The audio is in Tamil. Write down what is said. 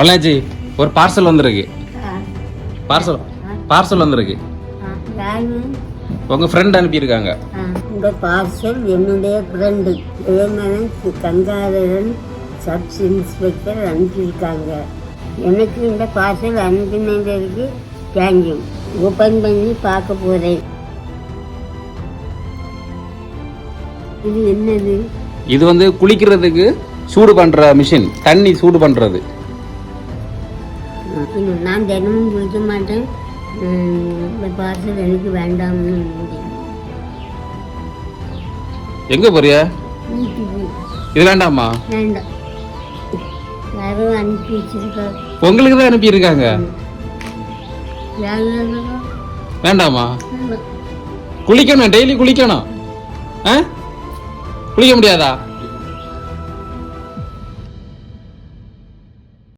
பழனாச்சி ஒரு பார்சல் வந்திருக்கு. பார்சல் வந்திருக்கு. உங்க ஃப்ரெண்ட் அனுப்பியிருக்காங்க. இந்த பார்சல் என்னுடைய ஃப்ரெண்டு கங்காதரன் சப் இன்ஸ்பெக்டர் அனுப்பியிருக்காங்க. எனக்கு இந்த பார்சல் அனுப்பினதுக்கு தேங்க்யூ. ஓப்பன் பண்ணி பார்க்க போகிறேன். இது என்னது? இது வந்து குளிக்கிறதுக்கு சூடு பண்ற மிஷின், தண்ணி சூடு பண்றது. நான் தினமும் குளிக்க மாட்டேன். இந்த பார்சல் எனக்கு வேண்டாம்னு. எங்க போறியா? வீட்டுக்கு. இது வேண்டாமா? வேண்டாம், யாரும் அனுப்பி வச்சிருக்காங்க. உங்களுக்கு தான் அனுப்பி இருக்காங்க. வேண்டாமா? குளிக்கணும், டெய்லி குளிக்கணும். குளிக்க முடியாதா?